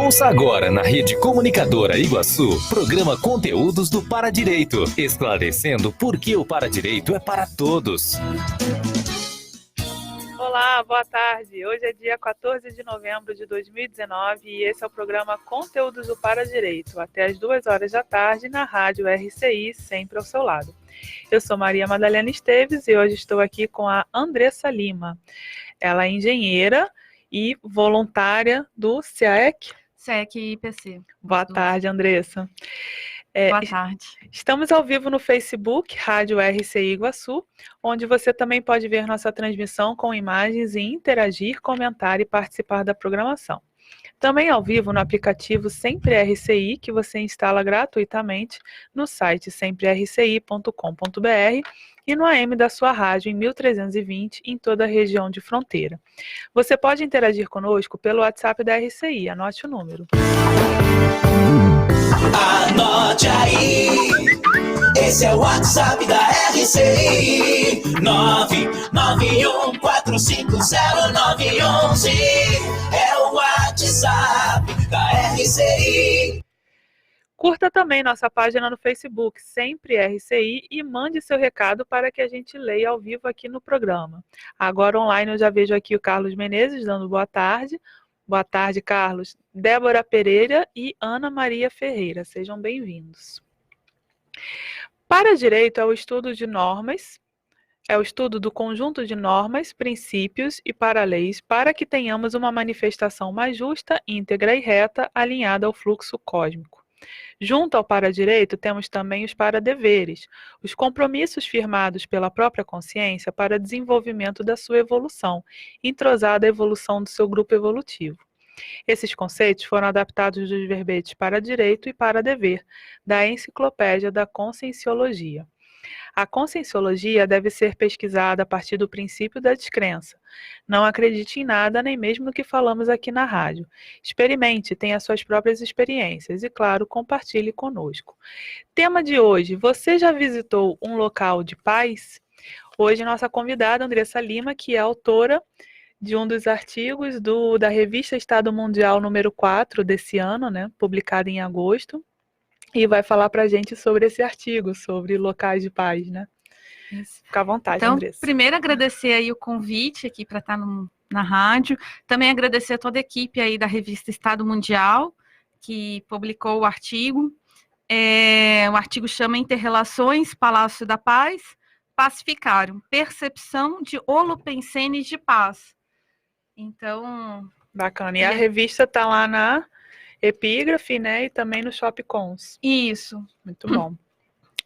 Ouça agora na Rede Comunicadora Iguaçu, programa Conteúdos do Paradireito, esclarecendo por que o Paradireito é para todos. Olá, boa tarde. Hoje é dia 14 de novembro de 2019 e esse é o programa Conteúdos do Paradireito, até às 2 horas da tarde na Rádio RCI, sempre ao seu lado. Eu sou Maria Madalena Esteves e hoje estou aqui com a Andressa Lima. Ela é engenheira e voluntária do SEAEC. SEAEC e IPC. Boa tarde, Andressa. Boa tarde. Estamos ao vivo no Facebook, Rádio RCI Iguaçu, onde você também pode ver nossa transmissão com imagens e interagir, comentar e participar da programação. Também ao vivo no aplicativo Sempre RCI, que você instala gratuitamente no site semprerci.com.br e no AM da sua rádio em 1320 em toda a região de fronteira. Você pode interagir conosco pelo WhatsApp da RCI, anote o número. Anote aí, esse é o WhatsApp da RCI, 991450911, é o WhatsApp da RCI. Curta também nossa página no Facebook, Sempre RCI, e mande seu recado para que a gente leia ao vivo aqui no programa. Agora online eu já vejo aqui o Carlos Menezes dando boa tarde. Boa tarde, Carlos. Débora Pereira e Ana Maria Ferreira. Sejam bem-vindos. Paradireito é o estudo de normas, é o estudo do conjunto de normas, princípios e paraleis para que tenhamos uma manifestação mais justa, íntegra e reta, alinhada ao fluxo cósmico. Junto ao paradireito, temos também os paradeveres, os compromissos firmados pela própria consciência para desenvolvimento da sua evolução, entrosada à evolução do seu grupo evolutivo. Esses conceitos foram adaptados dos verbetes paradireito e paradever, da Enciclopédia da Conscienciologia. A conscienciologia deve ser pesquisada a partir do princípio da descrença. Não acredite em nada, nem mesmo no que falamos aqui na rádio. Experimente, tenha suas próprias experiências e, claro, compartilhe conosco. Tema de hoje: você já visitou um local de paz? Hoje, nossa convidada, Andressa Lima, que é autora de um dos artigos da revista Estado Mundial número 4 desse ano, né, publicado em agosto. E vai falar para a gente sobre esse artigo, sobre locais de paz, né? Isso. Fica à vontade, então, Andressa. Primeiro agradecer aí o convite aqui para estar na rádio. Também agradecer a toda a equipe aí da revista Estado Mundial, que publicou o artigo. O artigo chama Interrelações, Palácio da Paz, Pacificaram, Percepção de Holopensenes de Paz. Então... Bacana. E a revista está lá na Epígrafe, né? E também no Shopcons. Isso. Muito bom.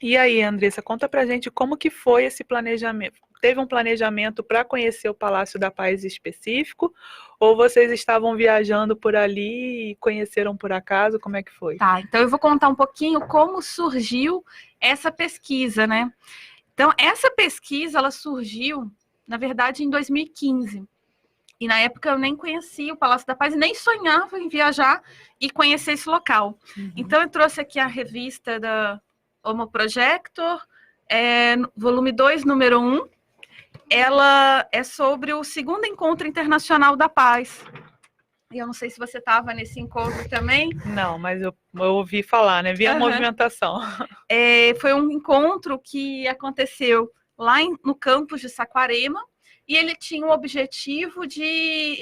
E aí, Andressa, conta pra gente como que foi esse planejamento. Teve um planejamento para conhecer o Palácio da Paz específico? Ou vocês estavam viajando por ali e conheceram por acaso? Como é que foi? Tá, então eu vou contar um pouquinho como surgiu essa pesquisa, né? Então, essa pesquisa, ela surgiu, na verdade, em 2015. E na época eu nem conhecia o Palácio da Paz e nem sonhava em viajar e conhecer esse local. Uhum. Então eu trouxe aqui a revista da Homo Projector, volume 2, número 1. Ela é sobre o segundo encontro internacional da paz. E eu não sei se você estava nesse encontro também. Não, mas eu ouvi falar, né? Vi a movimentação. Foi um encontro que aconteceu lá no campus de Saquarema. E ele tinha o objetivo de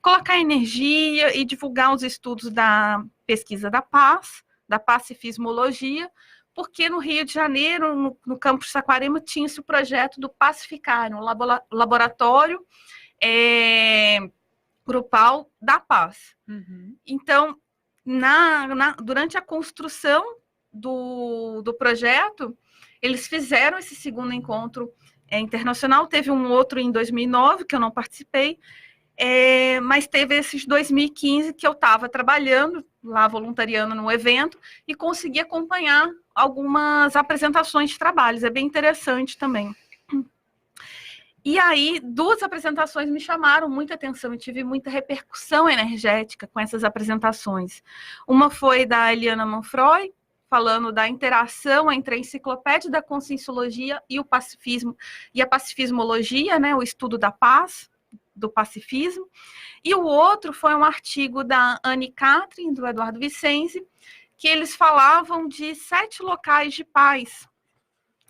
colocar energia e divulgar os estudos da pesquisa da paz, da pacifismologia, porque no Rio de Janeiro, no campus de Saquarema, tinha-se o projeto do Pacificar, um laboratório grupal da paz. Uhum. Então, durante a construção do projeto, eles fizeram esse segundo encontro internacional. Teve um outro em 2009, que eu não participei, mas teve esses 2015 que eu estava trabalhando lá, voluntariando no evento, e consegui acompanhar algumas apresentações de trabalhos. É bem interessante também. E aí, 2 apresentações me chamaram muita atenção, eu tive muita repercussão energética com essas apresentações. Uma foi da Eliana Manfroy, falando da interação entre a Enciclopédia da Conscienciologia e o pacifismo, e a pacifismologia, né, o estudo da paz, do pacifismo. E o outro foi um artigo da Anne Catherine, do Eduardo Vicenzi, que eles falavam de 7 locais de paz,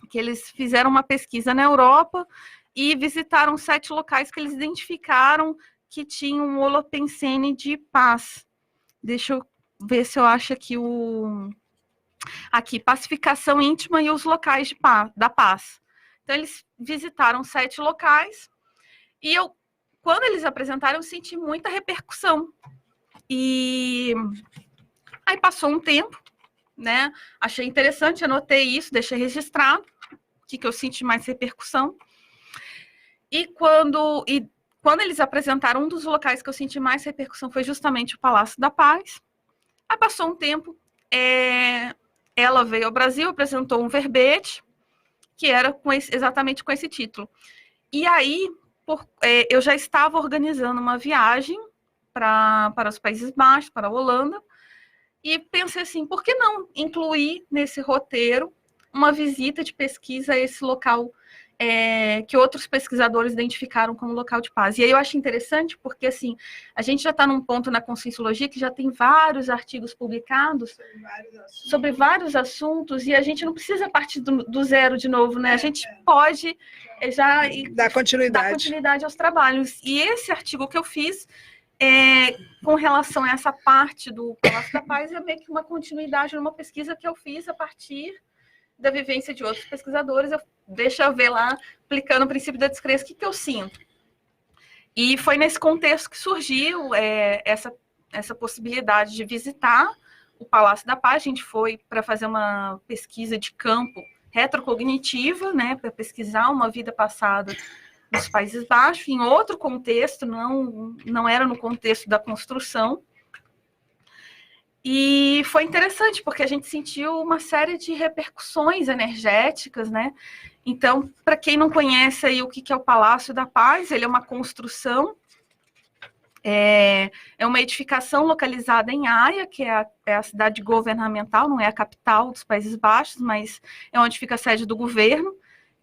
que eles fizeram uma pesquisa na Europa e visitaram 7 locais que eles identificaram que tinham um holopensene de paz. Deixa eu ver se eu acho aqui Aqui, pacificação íntima e os locais da paz. Então, eles visitaram 7 locais e quando eles apresentaram, eu senti muita repercussão. E aí passou um tempo, né? Achei interessante, anotei isso, deixei registrado, o que eu senti mais repercussão. E quando eles apresentaram, um dos locais que eu senti mais repercussão foi justamente o Palácio da Paz. Aí passou um tempo, ela veio ao Brasil, apresentou um verbete, que era exatamente com esse título. E aí, eu já estava organizando uma viagem para os Países Baixos, para a Holanda, e pensei assim, por que não incluir nesse roteiro uma visita de pesquisa a esse local que outros pesquisadores identificaram como local de paz. E aí eu acho interessante porque, assim, a gente já está num ponto na Conscienciologia que já tem vários artigos publicados sobre vários assuntos e a gente não precisa partir do zero de novo, né? A gente pode já dar continuidade aos trabalhos. E esse artigo que eu fiz com relação a essa parte do Palácio da Paz é meio que uma continuidade numa pesquisa que eu fiz a partir da vivência de outros pesquisadores. Deixa eu ver lá, aplicando o princípio da descrença, o que eu sinto. E foi nesse contexto que surgiu essa possibilidade de visitar o Palácio da Paz. A gente foi para fazer uma pesquisa de campo retrocognitiva, né, para pesquisar uma vida passada nos Países Baixos, em outro contexto, não era no contexto da construção. E foi interessante, porque a gente sentiu uma série de repercussões energéticas, né? Então, para quem não conhece aí o que é o Palácio da Paz, ele é uma construção, é uma edificação localizada em Haia, que é a cidade governamental, não é a capital dos Países Baixos, mas é onde fica a sede do governo,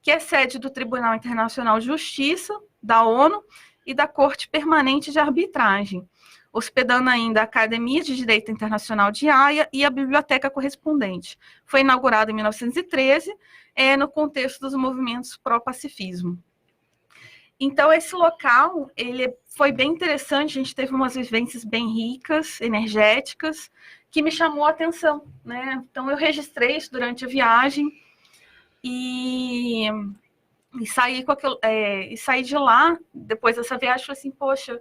que é sede do Tribunal Internacional de Justiça, da ONU e da Corte Permanente de Arbitragem, hospedando ainda a Academia de Direito Internacional de Haia e a Biblioteca Correspondente. Foi inaugurado em 1913, no contexto dos movimentos pró-pacifismo. Então, esse local, ele foi bem interessante, a gente teve umas vivências bem ricas, energéticas, que me chamou a atenção, né? Então, eu registrei isso durante a viagem e saí saí de lá, depois dessa viagem, falei assim, poxa,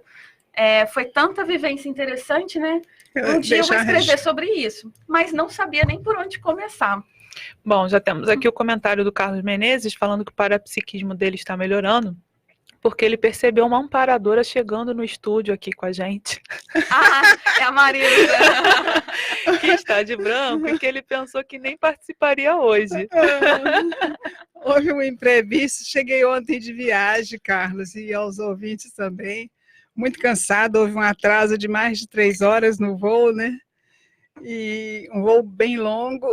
foi tanta vivência interessante, né? Um dia eu vou escrever sobre isso, mas não sabia nem por onde começar. Bom, já temos aqui o comentário do Carlos Menezes falando que o parapsiquismo dele está melhorando, porque ele percebeu uma amparadora chegando no estúdio aqui com a gente. É a Marisa. Que está de branco e que ele pensou que nem participaria hoje. Houve um imprevisto, cheguei ontem de viagem, Carlos, e aos ouvintes também. Muito cansado, houve um atraso de mais de 3 horas no voo, né? E um voo bem longo,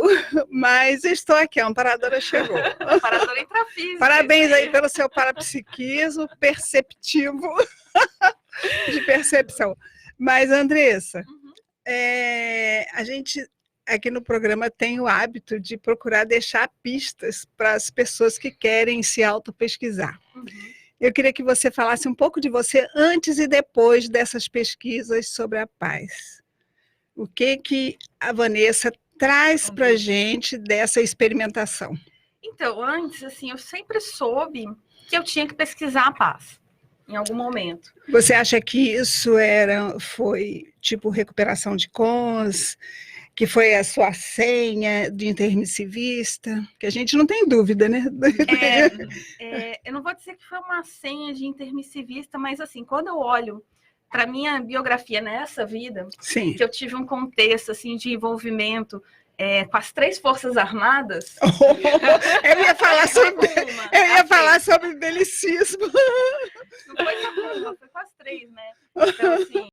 mas estou aqui, a amparadora chegou. Amparadora intrafísica. Parabéns aí pelo seu parapsiquismo perceptivo, de percepção. Mas, Andressa, a gente aqui no programa tem o hábito de procurar deixar pistas para as pessoas que querem se autopesquisar. Eu queria que você falasse um pouco de você antes e depois dessas pesquisas sobre a paz. O que a Vanessa traz para a gente dessa experimentação? Então, antes, assim, eu sempre soube que eu tinha que pesquisar a paz, em algum momento. Você acha que isso foi tipo recuperação de cons, que foi a sua senha de intermissivista? Que a gente não tem dúvida, né? Eu não vou dizer que foi uma senha de intermissivista, mas, assim, quando eu olho para minha biografia nessa vida, sim, que eu tive um contexto assim de envolvimento com as 3 Forças Armadas. Eu ia falar sobre belicismo. Não foi só uma, foi com as 3, né? Então, assim,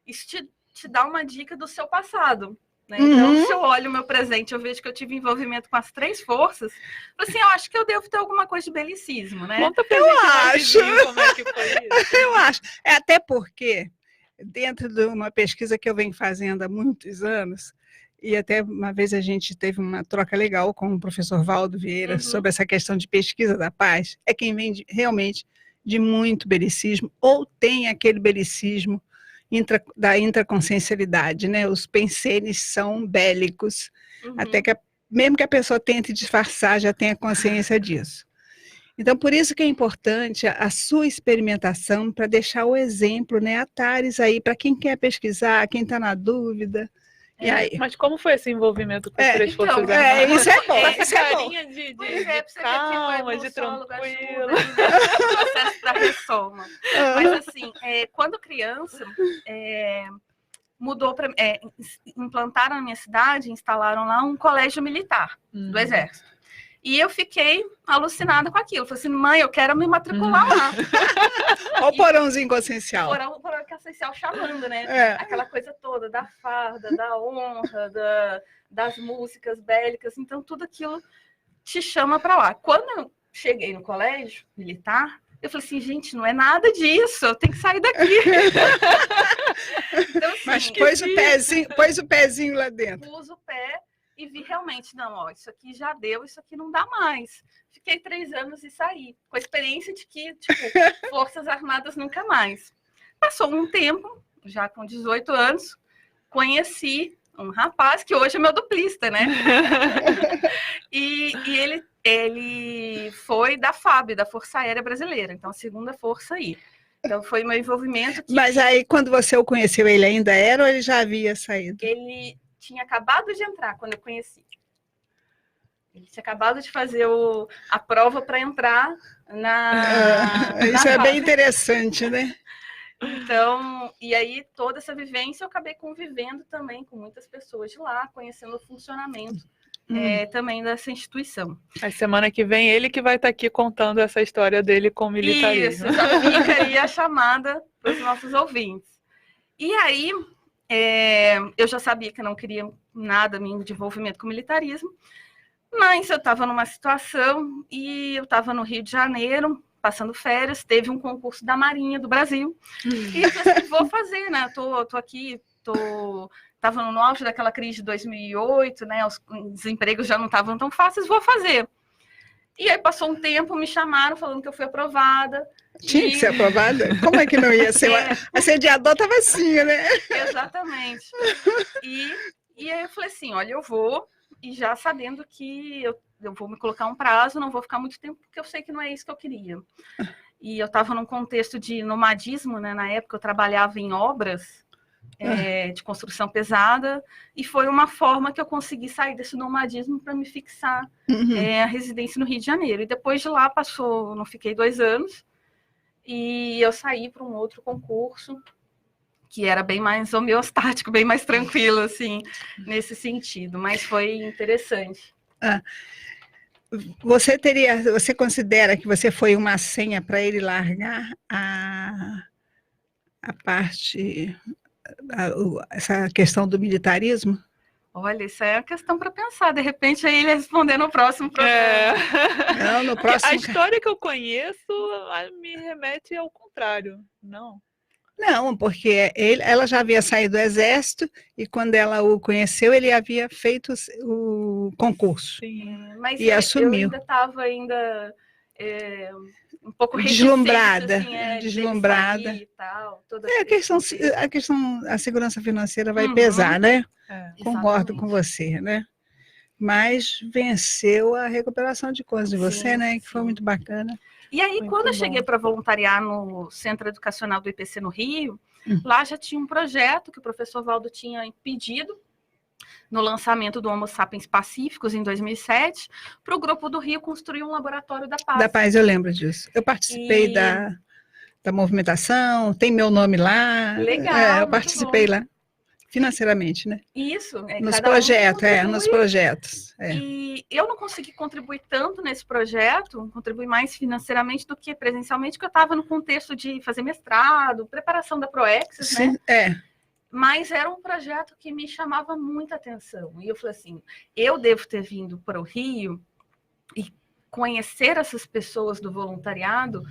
isso te dá uma dica do seu passado. né? Então, se eu olho o meu presente, eu vejo que eu tive envolvimento com as 3 forças, assim, eu acho que eu devo ter alguma coisa de belicismo, né? Conta pra gente rapidinho como é que foi isso. Eu acho. Até porque, dentro de uma pesquisa que eu venho fazendo há muitos anos, e até uma vez a gente teve uma troca legal com o professor Valdo Vieira sobre essa questão de pesquisa da paz, é quem vem realmente de muito belicismo, ou tem aquele belicismo da intraconsciencialidade, né? Os pensenes são bélicos, até que mesmo que a pessoa tente disfarçar, já tenha consciência disso. Então, por isso que é importante a sua experimentação, para deixar o exemplo, né? A Thares aí, para quem quer pesquisar, quem está na dúvida. E aí? Mas como foi esse envolvimento com as 3 forças então, armadas? Isso é bom. Essa Isso é bom. carinha de você calma, de tranquilo. Processo da ressoma. Mas assim, quando criança, implantaram na minha cidade, instalaram lá um colégio militar do Exército. E eu fiquei alucinada com aquilo. Falei assim, mãe, eu quero me matricular lá. Olha o porãozinho consciencial. O porão consciencial chamando, né? Aquela coisa toda da farda, da honra, das músicas bélicas. Então, tudo aquilo te chama para lá. Quando eu cheguei no colégio militar, eu falei assim, gente, não é nada disso. Eu tenho que sair daqui. Então, assim, mas pôs o pezinho lá dentro. Pus o pé. E vi realmente, não, ó, isso aqui já deu, isso aqui não dá mais. Fiquei 3 anos e saí, com a experiência de que, tipo, Forças Armadas nunca mais. Passou um tempo, já com 18 anos, conheci um rapaz que hoje é meu duplista, né? e ele foi da FAB, da Força Aérea Brasileira, então a segunda força aí. Então foi meu envolvimento. Mas aí, quando você o conheceu, ele ainda era ou ele já havia saído? Ele tinha acabado de entrar quando eu conheci. Ele tinha acabado de fazer a prova para entrar isso é bem interessante, né? Então, e aí toda essa vivência eu acabei convivendo também com muitas pessoas de lá, conhecendo o funcionamento também dessa instituição. A semana que vem ele que vai estar aqui contando essa história dele com o militarismo. Isso, já fica aí a chamada para os nossos ouvintes. E aí, eu já sabia que eu não queria nada de envolvimento com o militarismo, mas eu estava numa situação e eu estava no Rio de Janeiro, passando férias, teve um concurso da Marinha do Brasil, e eu falei assim, vou fazer, né? Tô aqui, estava no auge daquela crise de 2008, né? Os empregos já não estavam tão fáceis, vou fazer. E aí passou um tempo, me chamaram falando que eu fui aprovada. Tinha que ser aprovada? Como é que não ia ser? A sediador estava assim, né? Exatamente. E aí eu falei assim, olha, eu vou, e já sabendo que eu vou me colocar um prazo, não vou ficar muito tempo, porque eu sei que não é isso que eu queria. E eu estava num contexto de nomadismo, né? Na época eu trabalhava em obras de construção pesada, e foi uma forma que eu consegui sair desse nomadismo para me fixar a residência no Rio de Janeiro. E depois de lá não fiquei 2 anos, e eu saí para um outro concurso, que era bem mais homeostático, bem mais tranquilo, assim, nesse sentido, mas foi interessante. Você considera que você foi uma senha para ele largar a parte, essa questão do militarismo? Olha, isso é uma questão para pensar. De repente, aí ele responder no próximo programa. Não, no próximo. A história que eu conheço me remete ao contrário, não? Não, porque ela já havia saído do Exército e quando ela o conheceu, ele havia feito o concurso. Sim, mas e assumiu. Eu ainda estava um pouco deslumbrada, assim, deslumbrada. E tal, a segurança financeira vai pesar, né? Concordo exatamente. com você, né? Mas venceu a recuperação de coisas de você, né? Que foi muito bacana. E aí, muito quando eu bom. cheguei para voluntariar no Centro Educacional do IPC no Rio, lá já tinha um projeto que o professor Valdo tinha pedido no lançamento do Homo Sapiens Pacíficos, em 2007, para o Grupo do Rio construir um laboratório da paz. Da paz, eu lembro disso. Eu participei da movimentação, tem meu nome lá. Legal, eu participei lá. Financeiramente, né? Isso. Nos projetos, nos projetos. E eu não consegui contribuir tanto nesse projeto, contribuir mais financeiramente do que presencialmente, porque eu estava no contexto de fazer mestrado, preparação da Proexis, né? Mas era um projeto que me chamava muita atenção. E eu falei assim, eu devo ter vindo para o Rio e conhecer essas pessoas do voluntariado.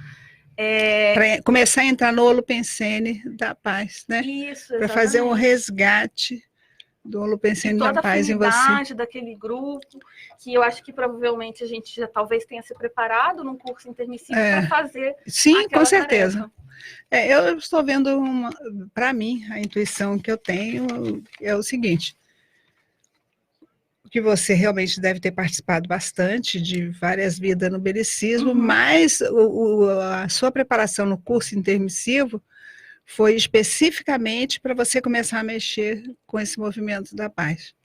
Para começar a entrar no Holopensene da Paz, né? Isso, para fazer um resgate do Holopensene da Paz em você. Toda a afinidade daquele grupo, que eu acho que provavelmente a gente já talvez tenha se preparado num curso intermissivo para fazer. Sim, com certeza. Eu estou vendo, para mim, a intuição que eu tenho é o seguinte, que você realmente deve ter participado bastante de várias vidas no belicismo, mas a sua preparação no curso intermissivo foi especificamente para você começar a mexer com esse movimento da paz.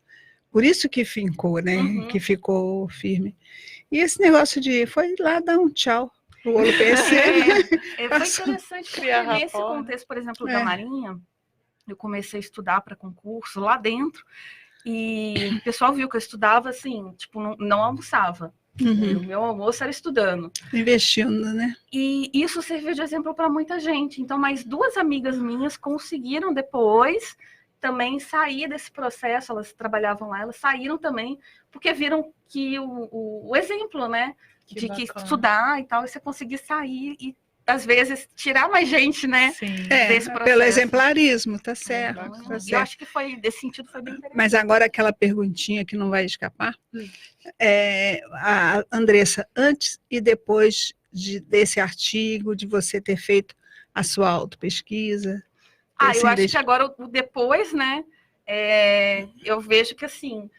Por isso que fincou, né? Que ficou firme. E esse negócio foi lá dar um tchau pro Holopensene. Foi interessante, porque nesse contexto, por exemplo, da Marinha, eu comecei a estudar para concurso lá dentro, e o pessoal viu que eu estudava assim, tipo, não almoçava. O meu almoço era estudando. Investindo, né? E isso serviu de exemplo para muita gente. Então, mais 2 amigas minhas conseguiram depois também sair desse processo, elas trabalhavam lá, elas saíram também, porque viram que o exemplo, né? De que estudar e tal, e você conseguir sair e, às vezes, tirar mais gente, né? Desse processo. Pelo exemplarismo, tá certo. Tá certo. Eu acho que desse sentido foi bem interessante. Mas agora aquela perguntinha que não vai escapar, a Andressa, antes e depois desse artigo, de você ter feito a sua autopesquisa? Eu acho que agora o depois, né? Eu vejo que, assim,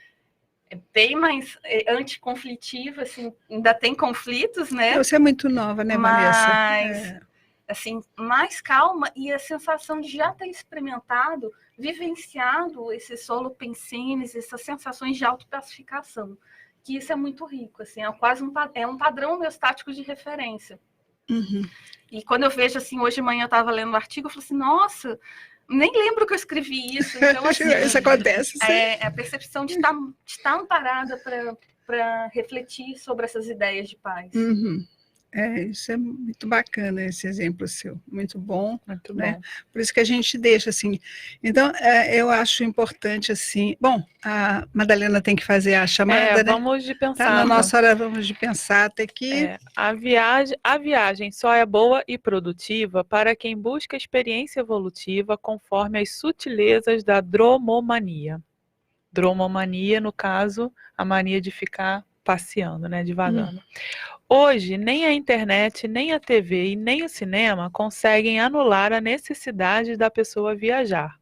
é bem mais anticonflitivo, assim, ainda tem conflitos, né? Você é muito nova, né, Vanessa? Mas, assim, mais calma, e a sensação de já ter experimentado, vivenciado esses holopensenes, essas sensações de autopacificação, que isso é muito rico, assim, é quase um padrão homeostático de referência. E quando eu vejo, assim, hoje de manhã eu estava lendo um artigo, eu falei assim, nossa, nem lembro que eu escrevi isso. Então, assim, isso acontece. A percepção de estar amparada para refletir sobre essas ideias de paz. Isso é muito bacana, esse exemplo seu, muito bom. Muito né? bom. Por isso que a gente deixa assim. Então, eu acho importante assim. Bom, a Madalena tem que fazer a chamada, né? Vamos de pensar. Tá na nossa hora, vamos de pensar até que. A viagem só é boa e produtiva para quem busca experiência evolutiva conforme as sutilezas da dromomania. Dromomania, no caso, a mania de ficar passeando, né, divagando. Hoje, nem a internet, nem a TV e nem o cinema conseguem anular a necessidade da pessoa viajar.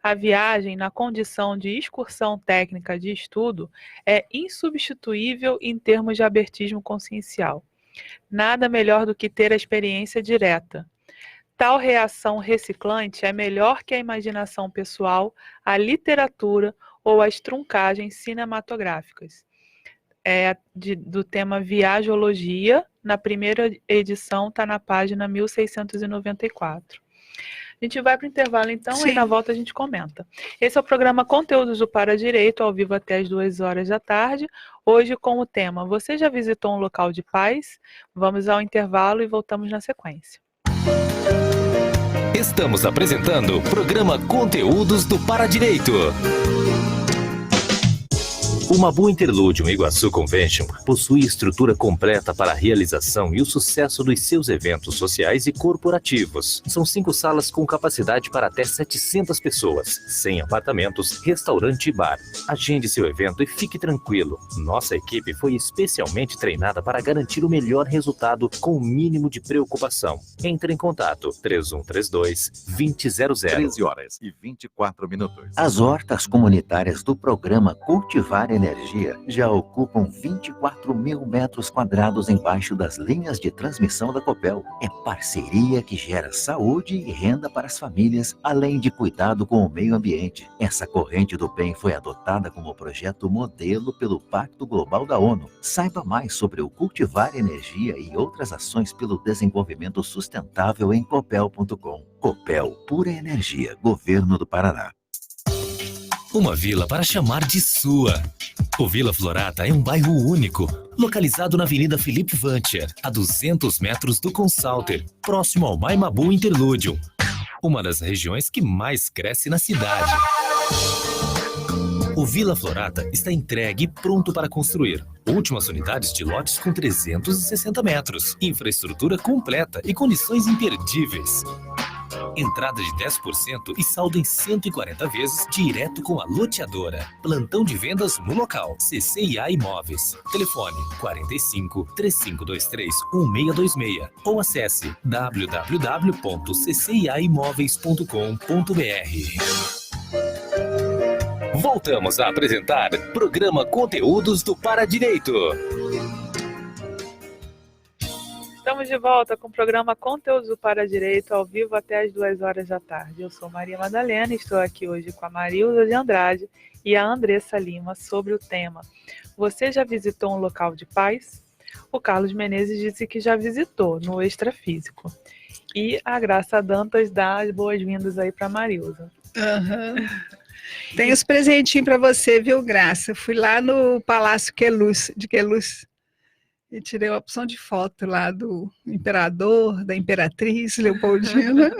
A viagem, na condição de excursão técnica de estudo, é insubstituível em termos de abertismo consciencial. Nada melhor do que ter a experiência direta. Tal reação reciclante é melhor que a imaginação pessoal, a literatura ou as truncagens cinematográficas. Do tema Viajologia, na primeira edição, está na página 1694. A gente vai para o intervalo, então, e na volta a gente comenta. Esse é o programa Conteúdos do Paradireito, ao vivo até as 14h, hoje com o tema Você já visitou um local de paz? Vamos ao intervalo e voltamos na sequência. Estamos apresentando o programa Conteúdos do Paradireito. O Mabu Interludium Iguaçu Convention possui estrutura completa para a realização e o sucesso dos seus eventos sociais e corporativos. São 5 salas com capacidade para até 700 pessoas, 100 apartamentos, restaurante e bar. Agende seu evento e fique tranquilo. Nossa equipe foi especialmente treinada para garantir o melhor resultado com o mínimo de preocupação. Entre em contato 3132-2000. 13h24. As hortas comunitárias do programa Cultivar Energia já ocupam 24 mil metros quadrados embaixo das linhas de transmissão da Copel. É parceria que gera saúde e renda para as famílias, além de cuidado com o meio ambiente. Essa corrente do bem foi adotada como projeto modelo pelo Pacto Global da ONU. Saiba mais sobre o Cultivar Energia e outras ações pelo desenvolvimento sustentável em copel.com. Copel, pura energia, Governo do Paraná. Uma vila para chamar de sua. O Vila Florata é um bairro único, localizado na Avenida Felipe Vancher, a 200 metros do Consalter, próximo ao Maimabu Interludium. uma das regiões que mais cresce na cidade. O Vila Florata está entregue e pronto para construir. Últimas unidades de lotes com 360 metros. Infraestrutura completa e condições imperdíveis. Entrada de 10% e saldo em 140 vezes direto com a loteadora. Plantão de vendas no local. CCIA Imóveis. Telefone 45 3523 1626 ou acesse www.cciaimoveis.com.br. Voltamos a apresentar programa Conteúdos do Para Direito. Estamos de volta com o programa Conteúdos do Para Direito, ao vivo até as 2 horas da tarde. Eu sou Maria Madalena e estou aqui hoje com a Marilda de Andrade e a Andressa Lima sobre o tema: você já visitou um local de paz? O Carlos Menezes disse que já visitou no Extrafísico. E a Graça Dantas dá as boas-vindas aí para a Marilda. Tem os presentinhos para você, viu, Graça? Fui lá no Palácio de Queluz e tirei uma opção de foto lá do imperador, da imperatriz Leopoldina.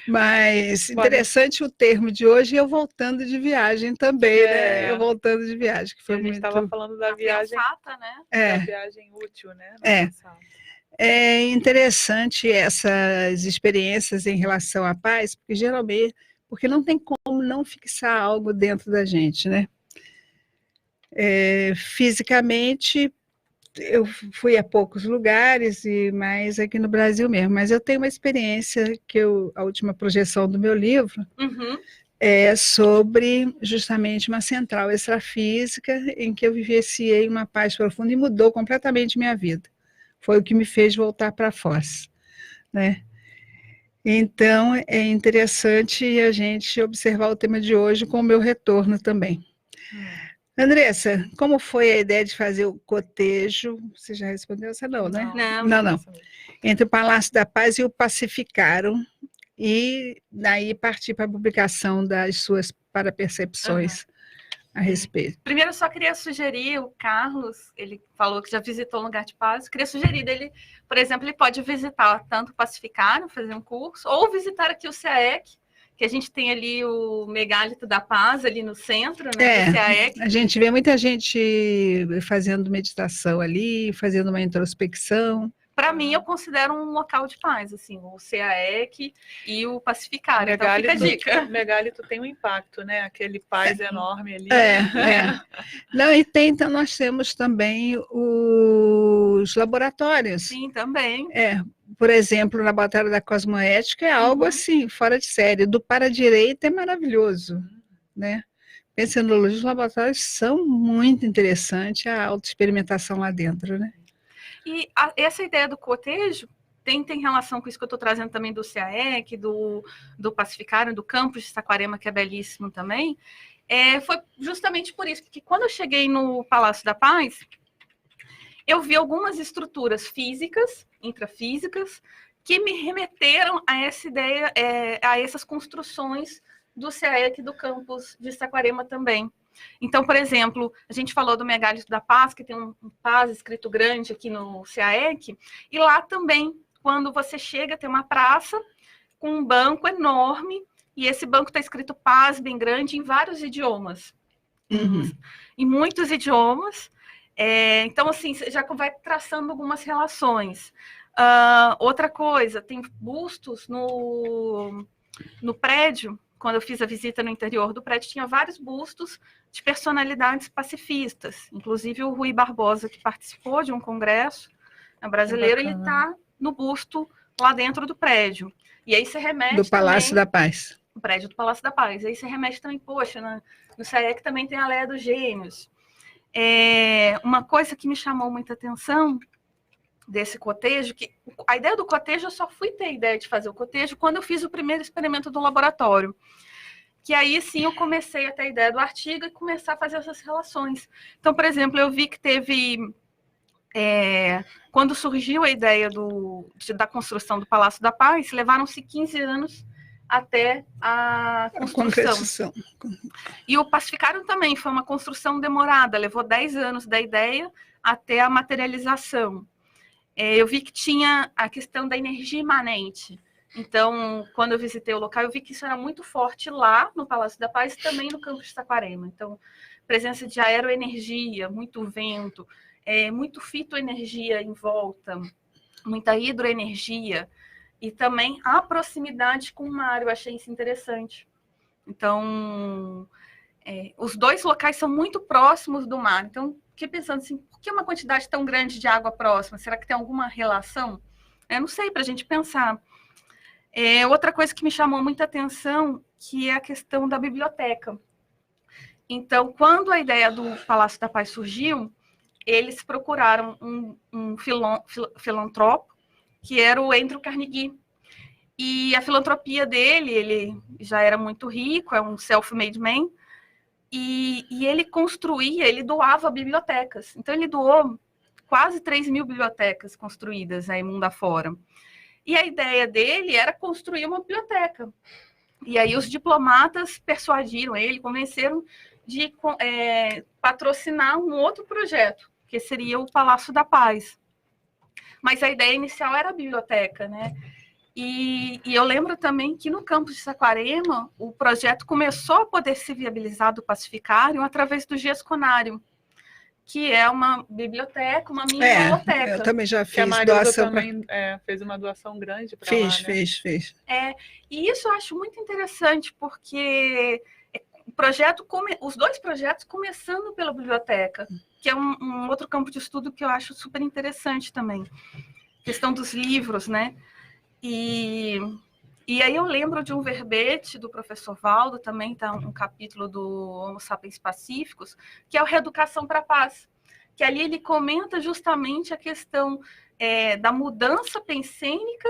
Mas interessante o termo de hoje, eu voltando de viagem também, né? Eu voltando de viagem, que foi a gente estava falando da viagem, né? Da viagem útil, né? É interessante essas experiências em relação à paz, porque geralmente, porque não tem como não fixar algo dentro da gente, né? Fisicamente, eu fui a poucos lugares, e mais aqui no Brasil mesmo, mas eu tenho uma experiência a última projeção do meu livro é sobre justamente uma central extrafísica em que eu vivenciei uma paz profunda e mudou completamente minha vida. Foi o que me fez voltar para Foz, né? Então, é interessante a gente observar o tema de hoje com o meu retorno também. Andressa, como foi a ideia de fazer o cotejo? Você já respondeu essa não, né? Não. Entre o Palácio da Paz e o Pacificaram, e daí partir para a publicação das suas parapercepções a respeito. Primeiro, eu só queria sugerir, o Carlos, ele falou que já visitou um lugar de paz, eu queria sugerir dele, por exemplo, ele pode visitar tanto o Pacificaram, fazer um curso, ou visitar aqui o CAEC, que a gente tem ali o Megálito da Paz, ali no centro, né, do CAEC. A gente vê muita gente fazendo meditação ali, fazendo uma introspecção. Para mim, eu considero um local de paz, assim, o CAEC e o Pacificaram. Então, fica a dica. O Megálito tem um impacto, né? Aquele paz enorme ali. Não, e então nós temos também os laboratórios. Sim, também. Por exemplo, o laboratório da cosmoética é algo assim, fora de série. Do Para-Direito é maravilhoso, né? Pensando os laboratórios são muito interessantes, a autoexperimentação lá dentro, né? E essa ideia do cotejo tem relação com isso que eu estou trazendo também do CAEC, do Pacificaram, do campus de Saquarema, que é belíssimo também. Foi justamente por isso, porque quando eu cheguei no Palácio da Paz, eu vi algumas estruturas físicas, intrafísicas, que me remeteram a essa ideia, a essas construções do CAEC e do campus de Saquarema também. Então, por exemplo, a gente falou do Megálito da Paz, que tem um Paz escrito grande aqui no CAEC, e lá também, quando você chega, tem uma praça com um banco enorme, e esse banco está escrito Paz bem grande em vários idiomas. Em muitos idiomas. Então, assim, você já vai traçando algumas relações. Outra coisa, tem bustos no prédio. Quando eu fiz a visita no interior do prédio, tinha vários bustos de personalidades pacifistas, inclusive o Rui Barbosa, que participou de um congresso brasileiro, ele está no busto lá dentro do prédio. E aí você remete do Palácio da Paz. O prédio do Palácio da Paz. Aí você remete também, poxa, no CAEC também tem a Leia dos Gênios. Uma coisa que me chamou muita atenção desse cotejo, que a ideia do cotejo, eu só fui ter a ideia de fazer o cotejo quando eu fiz o primeiro experimento do laboratório, que aí sim eu comecei a ter a ideia do artigo e começar a fazer essas relações. Então, por exemplo, eu vi que teve, quando surgiu a ideia da construção do Palácio da Paz, levaram-se 15 anos até a construção. E o Pacificaram também, foi uma construção demorada, levou 10 anos da ideia até a materialização. Eu vi que tinha a questão da energia imanente, Então, quando eu visitei o local, eu vi que isso era muito forte lá no Palácio da Paz e também no campus de Saquarema. Então, presença de aeroenergia, muito vento, muito fitoenergia em volta, muita hidroenergia e também a proximidade com o mar. Eu achei isso interessante. Então, os dois locais são muito próximos do mar. Então, fiquei pensando assim, por que uma quantidade tão grande de água próxima? Será que tem alguma relação? Eu não sei, para a gente pensar. Outra coisa que me chamou muita atenção, que é a questão da biblioteca. Então, quando a ideia do Palácio da Paz surgiu, eles procuraram um filantropo, que era o Andrew Carnegie. E a filantropia dele, ele já era muito rico, é um self-made man, e ele construía, ele doava bibliotecas. Então, ele doou quase 3.000 bibliotecas construídas aí mundo afora. E a ideia dele era construir uma biblioteca. E aí os diplomatas persuadiram ele, convenceram de patrocinar um outro projeto, que seria o Palácio da Paz. Mas a ideia inicial era a biblioteca, né? E eu lembro também que no campus de Saquarema, o projeto começou a poder se viabilizar do Pacificário através do Gesconário, que é uma biblioteca, uma mini biblioteca. Eu também já fiz Que a Marilda doação. também fez uma doação grande para lá, né? Fiz. E isso eu acho muito interessante, porque o projeto, os dois projetos começando pela biblioteca, que é um outro campo de estudo que eu acho super interessante também. Questão dos livros, né? E aí eu lembro de um verbete do professor Valdo, também está um capítulo do Homo Sapiens Pacíficos, que é o Reeducação para a Paz, que ali ele comenta justamente a questão da mudança pensênica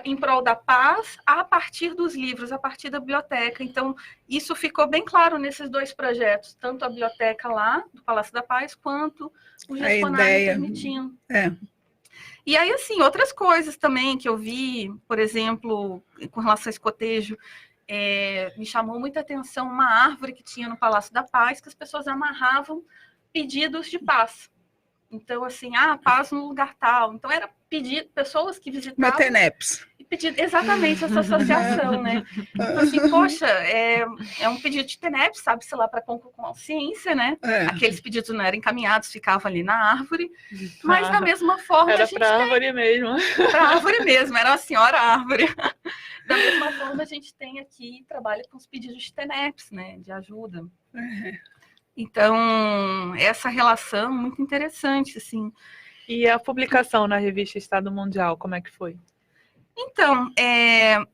em prol da paz a partir dos livros, a partir da biblioteca. Então, isso ficou bem claro nesses dois projetos, tanto a biblioteca lá, do Palácio da Paz, quanto o Gesconário permitindo. E aí, assim, outras coisas também que eu vi, por exemplo, com relação a escotejo, me chamou muita atenção uma árvore que tinha no Palácio da Paz, que as pessoas amarravam pedidos de paz. Então, assim, paz no lugar tal. Então, era pedir pessoas que visitavam... Mateneps. Exatamente, essa associação, né? Então, assim, poxa, é um pedido de TENEP, sabe-se lá para consciência, né? Aqueles pedidos não eram encaminhados, ficavam ali na árvore, mas da mesma forma era a gente para árvore mesmo. Para árvore mesmo, era a senhora árvore. Da mesma forma a gente tem aqui, trabalha com os pedidos de TENEPs, né? De ajuda. Então, essa relação muito interessante, assim. E a publicação na revista Estado Mundial, como é que foi? Então,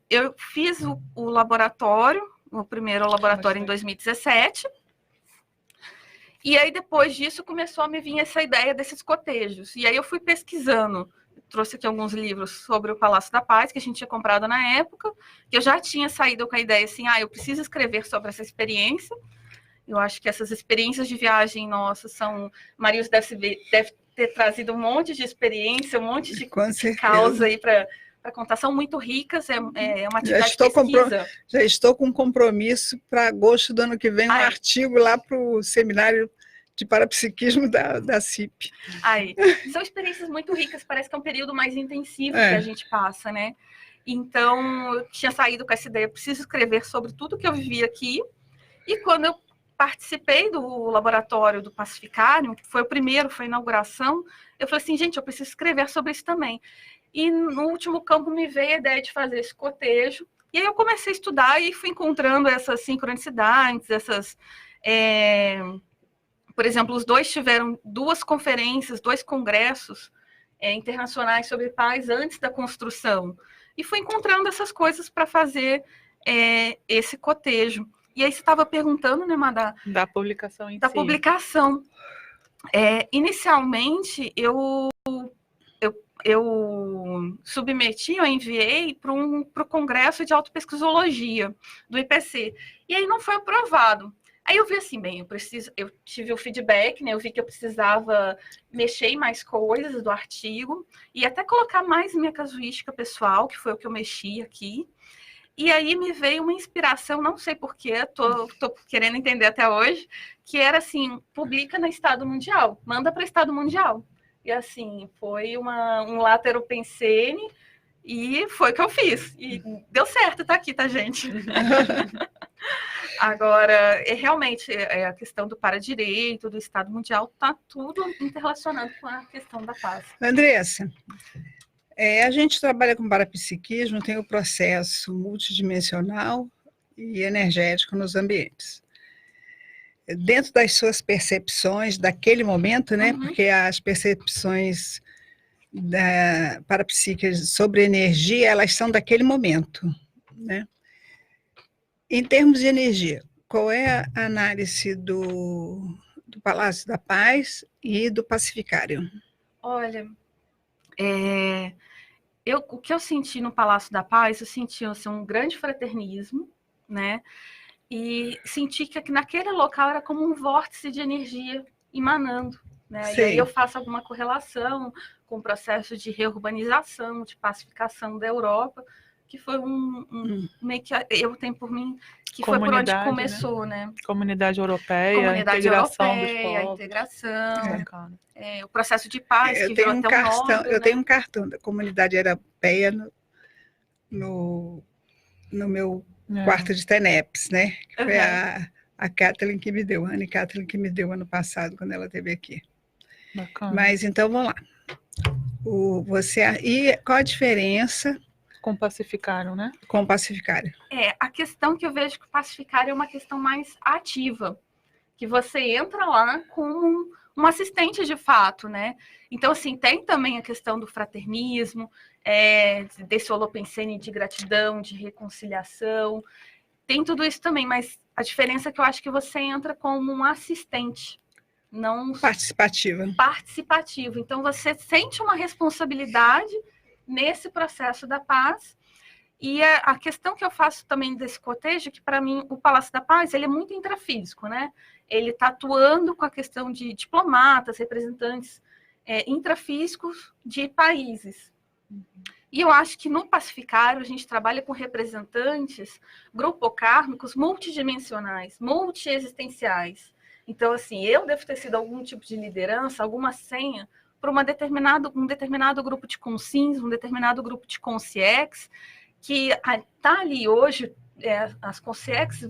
eu fiz o laboratório, o primeiro laboratório em 2017, e aí depois disso começou a me vir essa ideia desses cotejos. E aí eu fui pesquisando, trouxe aqui alguns livros sobre o Palácio da Paz, que a gente tinha comprado na época, que eu já tinha saído com a ideia assim, eu preciso escrever sobre essa experiência. Eu acho que essas experiências de viagem nossas são... Marius deve ter trazido um monte de experiência, um monte de causa aí para contar, são muito ricas, é uma atividade de pesquisa. Já estou com compromisso para agosto do ano que vem, um artigo lá para o seminário de parapsiquismo da CIP. São experiências muito ricas, parece que é um período mais intensivo que a gente passa, né? Então, eu tinha saído com essa ideia, preciso escrever sobre tudo que eu vivi aqui, e quando eu participei do laboratório do Pacificário, que foi o primeiro, foi a inauguração, eu falei assim, gente, eu preciso escrever sobre isso também. E no último campo me veio a ideia de fazer esse cotejo, e aí eu comecei a estudar e fui encontrando essas sincronicidades, por exemplo, os dois tiveram 2 conferências, 2 congressos internacionais sobre paz antes da construção, e fui encontrando essas coisas para fazer esse cotejo. E aí você estava perguntando, né, Madá? Da publicação em si. Da publicação. Inicialmente, eu submeti, eu enviei para o Congresso de Autopesquisologia do IPC. E aí não foi aprovado. Aí eu vi assim, eu tive o feedback, né? Eu vi que eu precisava mexer em mais coisas do artigo e até colocar mais minha casuística pessoal, que foi o que eu mexi aqui. E aí me veio uma inspiração, não sei porquê, tô querendo entender até hoje, que era assim, publica na Estado Mundial, manda para Estado Mundial. E assim, foi um látero pensene, E foi o que eu fiz. E deu certo, tá aqui, tá, gente? Agora, realmente, a questão do para-direito, do Estado Mundial, está tudo interrelacionado com a questão da paz. Andressa, a gente trabalha com parapsiquismo, tem o processo multidimensional e energético nos ambientes. Dentro das suas percepções daquele momento, né? Porque as percepções parapsíquicas sobre energia, elas são daquele momento, né? Em termos de energia, qual é a análise do Palácio da Paz e do Pacificário? Olha, o que eu senti no Palácio da Paz, eu senti assim, um grande fraternismo, né? E senti que naquele local era como um vórtice de energia emanando, né? E aí eu faço alguma correlação com o processo de reurbanização, de pacificação da Europa, que foi meio que eu tenho por mim que foi por onde começou, né? Comunidade europeia, a integração dos povos. A integração, o processo de paz, que virou até um nome, eu tenho um cartão da Comunidade Europeia no meu quarto de TENEPS, né? Que foi a Kathleen que me deu, a Anne Kathleen que me deu ano passado, quando ela esteve aqui. Bacana. Mas então, vamos lá. E qual a diferença com o pacificário, né? Com o pacificário. A questão que eu vejo que o pacificário é uma questão mais ativa, que você entra lá com um assistente de fato, né? Então, assim, tem também a questão do fraternismo, desse holopensene de gratidão, de reconciliação, tem tudo isso também, mas a diferença é que eu acho que você entra como um assistente, não participativo. Então, você sente uma responsabilidade nesse processo da paz. E a questão que eu faço também desse cotejo, que para mim o Palácio da Paz ele é muito intrafísico, né? Ele está atuando com a questão de diplomatas, representantes intrafísicos de países. E eu acho que no pacificário a gente trabalha com representantes grupocármicos multidimensionais, multiexistenciais. Então, assim, eu devo ter sido algum tipo de liderança, alguma senha para um determinado grupo de consciência, um determinado grupo de consciex, que está ali hoje, as consciex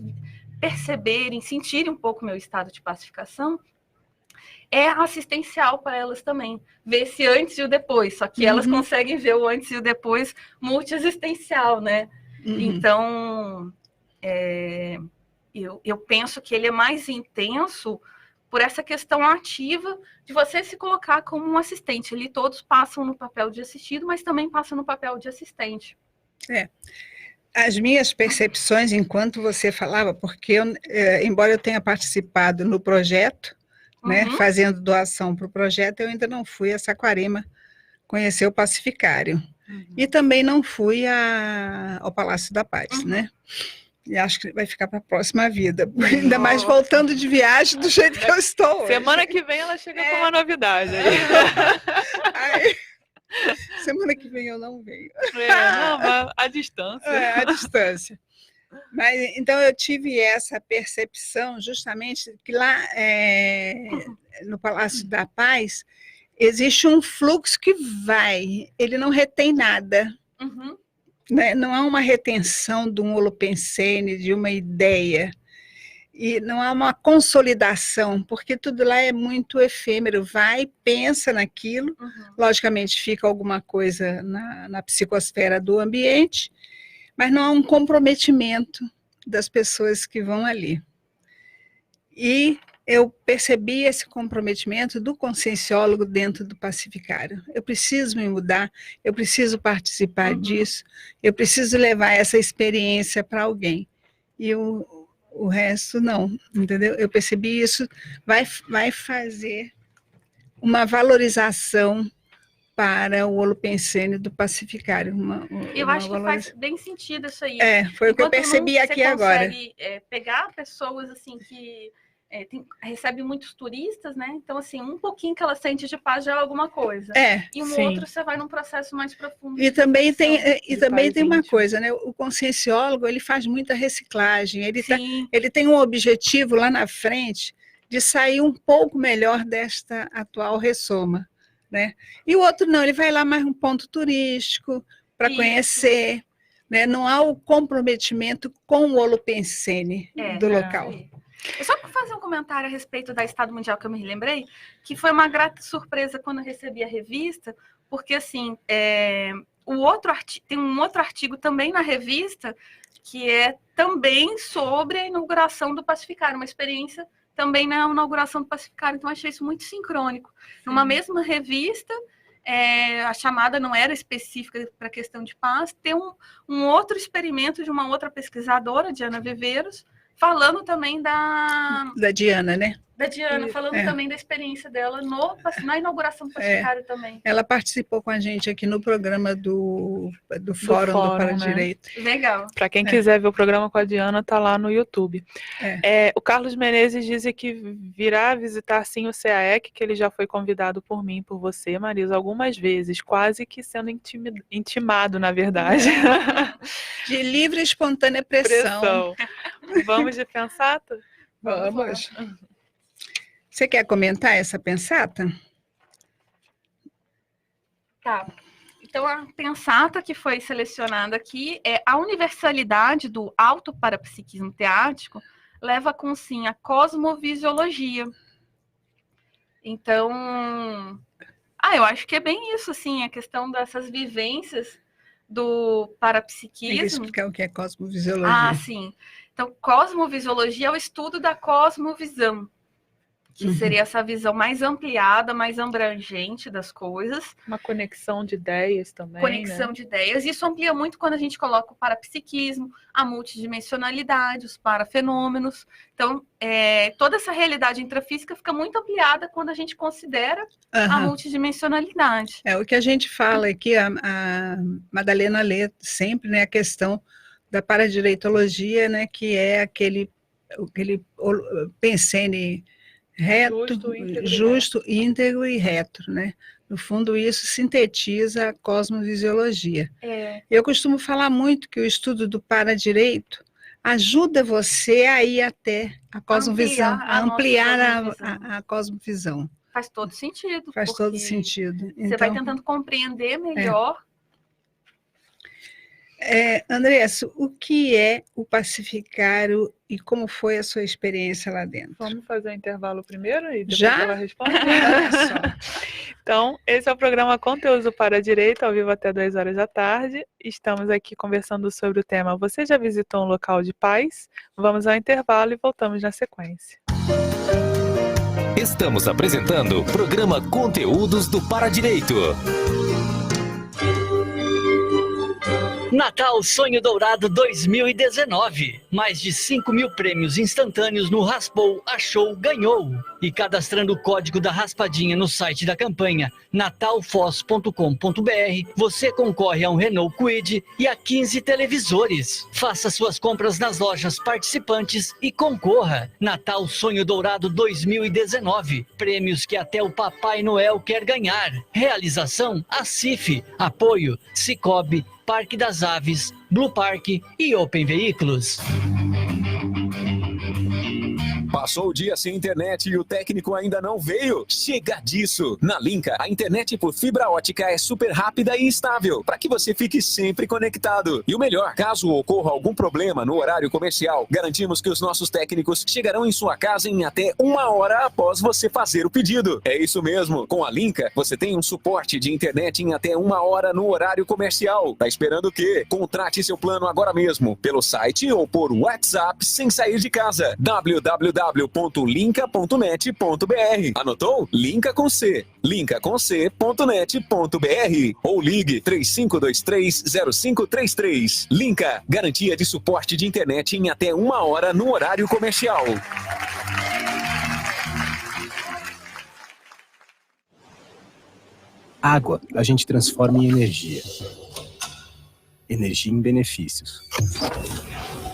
perceberem, sentirem um pouco o meu estado de pacificação, é assistencial para elas também, ver esse antes e o depois, só que elas conseguem ver o antes e o depois multiexistencial, né? Então, eu penso que ele é mais intenso por essa questão ativa de você se colocar como um assistente. Ali todos passam no papel de assistido, mas também passam no papel de assistente. As minhas percepções enquanto você falava, porque embora eu tenha participado no projeto, né, fazendo doação para o projeto, eu ainda não fui a Saquarema conhecer o pacificário. E também não fui ao Palácio da Paz, né? E acho que vai ficar para a próxima vida. Ainda mais voltando de viagem do jeito que eu estou hoje. Semana que vem ela chega com uma novidade. Semana que vem eu não venho. Não, à distância. À distância. Mas, então, eu tive essa percepção justamente que lá no Palácio da Paz existe um fluxo que vai, ele não retém nada. Né? Não há uma retenção de um holopensene, de uma ideia, e não há uma consolidação, porque tudo lá é muito efêmero, vai, pensa naquilo, logicamente fica alguma coisa na psicosfera do ambiente, mas não há um comprometimento das pessoas que vão ali. E eu percebi esse comprometimento do conscienciólogo dentro do pacificário. Eu preciso me mudar, eu preciso participar disso, eu preciso levar essa experiência para alguém. E o resto não, entendeu? Eu percebi isso, vai fazer uma valorização para o holopensene do pacificário. Eu acho que faz bem sentido isso aí. Foi o que eu percebi aqui agora. Você consegue pegar pessoas assim que recebe muitos turistas, né? Então, assim, um pouquinho que ela sente de paz já é alguma coisa. E outro você vai num processo mais profundo. E também tem uma coisa, né? O conscienciólogo, ele faz muita reciclagem. Ele tem um objetivo lá na frente de sair um pouco melhor desta atual ressoma, né? E o outro não, ele vai lá mais um ponto turístico, para conhecer, né? Não há o comprometimento com o Holopensene do local. Só para fazer um comentário a respeito da Estado Mundial que eu me lembrei, que foi uma grata surpresa quando eu recebi a revista, porque assim, tem um outro artigo também na revista que é também sobre a inauguração do Pacificário, uma experiência também na inauguração do Pacificário, então achei isso muito sincrônico. Numa mesma revista, a chamada não era específica para a questão de paz, tem um outro experimento de uma outra pesquisadora, Diana Viveiros, falando também da Diana, né? Da Diana, falando também da experiência dela na inauguração do Pacificário também. Ela participou com a gente aqui no programa do Fórum do Paradireito. Né? Legal. Para quem quiser ver o programa com a Diana, tá lá no YouTube. O Carlos Menezes diz que virá visitar sim o CAEC, que ele já foi convidado por mim, por você, Marisa, algumas vezes, quase que sendo intimado, na verdade. De livre e espontânea pressão. Vamos de pensata? Vamos. Você quer comentar essa pensata? Tá. Então, a pensata que foi selecionada aqui é a universalidade do autoparapsiquismo teático leva com sim a cosmovisiologia. Então, eu acho que é bem isso, assim, a questão dessas vivências do parapsiquismo. Tem que explicar o que é cosmovisiologia. Sim. Então, cosmovisiologia é o estudo da cosmovisão, que seria essa visão mais ampliada, mais abrangente das coisas. Uma conexão de ideias também, Conexão de ideias. Isso amplia muito quando a gente coloca o parapsiquismo, a multidimensionalidade, os parafenômenos. Então, toda essa realidade intrafísica fica muito ampliada quando a gente considera a multidimensionalidade. O que a gente fala aqui, a Madalena lê sempre, né, a questão da paradireitologia, né, que é aquele pensene reto, justo, íntegro e reto, né? No fundo, isso sintetiza a cosmovisiologia. Eu costumo falar muito que o estudo do paradireito ajuda você a ir até a cosmovisão, a ampliar a cosmovisão. Faz todo sentido. Faz todo sentido. Você vai tentando compreender melhor. Andressa, o que é o Pacificário e como foi a sua experiência lá dentro? Vamos fazer o intervalo primeiro e depois já? Ela responde? Então, esse é o programa Conteúdos do Paradireito, ao vivo até 2 horas da tarde. Estamos aqui conversando sobre o tema Você já visitou um local de paz? Vamos ao intervalo e voltamos na sequência. Estamos apresentando o programa Conteúdos do Paradireito. Natal Sonho Dourado 2019. Mais de 5.000 prêmios instantâneos no Raspou, Achou, Ganhou. E cadastrando o código da raspadinha no site da campanha natalfoz.com.br, você concorre a um Renault Kwid e a 15 televisores. Faça suas compras nas lojas participantes e concorra. Natal Sonho Dourado 2019. Prêmios que até o Papai Noel quer ganhar. Realização ACIF. Apoio Cicobi, Parque das Aves, Blue Park e Open Veículos. Passou o dia sem internet e o técnico ainda não veio? Chega disso! Na Linka, a internet por fibra ótica é super rápida e estável, para que você fique sempre conectado. E o melhor, caso ocorra algum problema no horário comercial, garantimos que os nossos técnicos chegarão em sua casa em até 1 hora após você fazer o pedido. É isso mesmo! Com a Linka, você tem um suporte de internet em até 1 hora no horário comercial. Tá esperando o quê? Contrate seu plano agora mesmo, pelo site ou por WhatsApp sem sair de casa. www.linka.net.br. Anotou? Linka com C. linkaconc.net.br ou ligue 35230533. Linka, garantia de suporte de internet em até 1 hora no horário comercial. Água a gente transforma em energia. Energia em benefícios.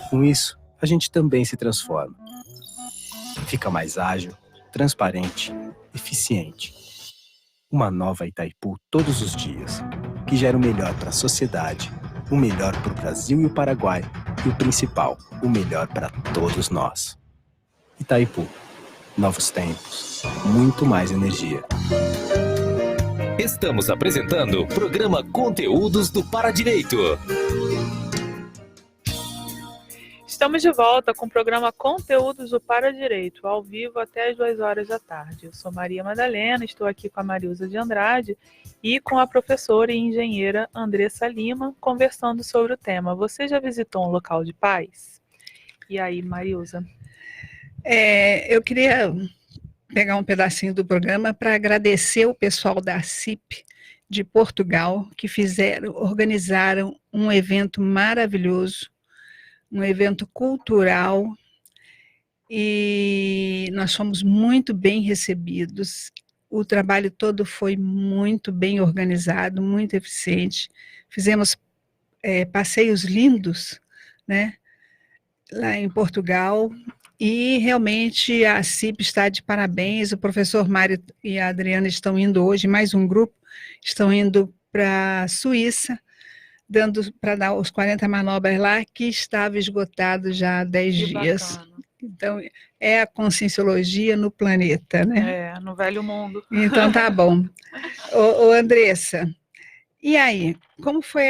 Com isso, a gente também se transforma. Fica mais ágil, transparente, eficiente. Uma nova Itaipu todos os dias, que gera o melhor para a sociedade, o melhor para o Brasil e o Paraguai, e o principal, o melhor para todos nós. Itaipu, novos tempos, muito mais energia. Estamos apresentando o programa Conteúdos do Paradireito. Estamos de volta com o programa Conteúdos do Paradireito, ao vivo até as 2 da tarde. Eu sou Maria Madalena, estou aqui com a Marilza de Andrade e com a professora e engenheira Andressa Lima, conversando sobre o tema. Você já visitou um local de paz? E aí, Marilza? Eu queria pegar um pedacinho do programa para agradecer o pessoal da CIP de Portugal, que organizaram um evento maravilhoso, um evento cultural, e nós fomos muito bem recebidos. O trabalho todo foi muito bem organizado, muito eficiente. Fizemos passeios lindos, né, lá em Portugal, e realmente a CIP está de parabéns. O professor Mário e a Adriana estão indo hoje, mais um grupo, estão indo para a Suíça, para dar os 40 manobras lá, que estava esgotado já há 10 dias. Bacana. Então, é a conscienciologia no planeta, né? No velho mundo. Então, tá bom. Ô, Andressa, e aí? Como foi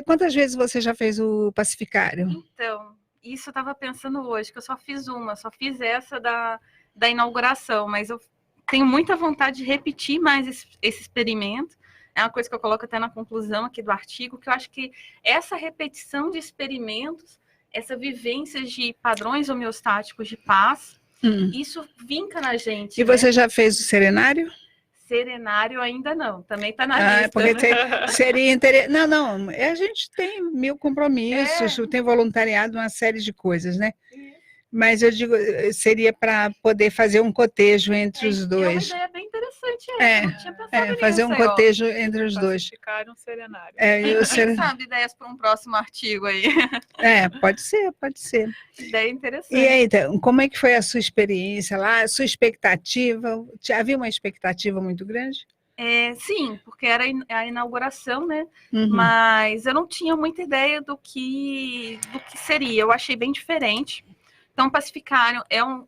quantas vezes você já fez o pacificário? Então, isso eu estava pensando hoje, que eu só fiz essa da inauguração, mas eu tenho muita vontade de repetir mais esse experimento. É uma coisa que eu coloco até na conclusão aqui do artigo, que eu acho que essa repetição de experimentos, essa vivência de padrões homeostáticos de paz, isso vinca na gente. E você já fez o serenário? Serenário ainda não, também está na lista. Porque seria interessante. Não, a gente tem 1000 compromissos, tem voluntariado, uma série de coisas, né? Mas eu digo, seria para poder fazer um cotejo entre os dois. É uma ideia bem interessante, não tinha pensado nisso. Fazer um cotejo entre os dois. Pacificário, um serenário. Quem sabe ideias para um próximo artigo aí. Pode ser. Ideia interessante. E aí, então, como é que foi a sua experiência lá, a sua expectativa? Havia uma expectativa muito grande? Sim, porque era a inauguração, né? Mas eu não tinha muita ideia do que seria. Eu achei bem diferente. Então, o Pacificário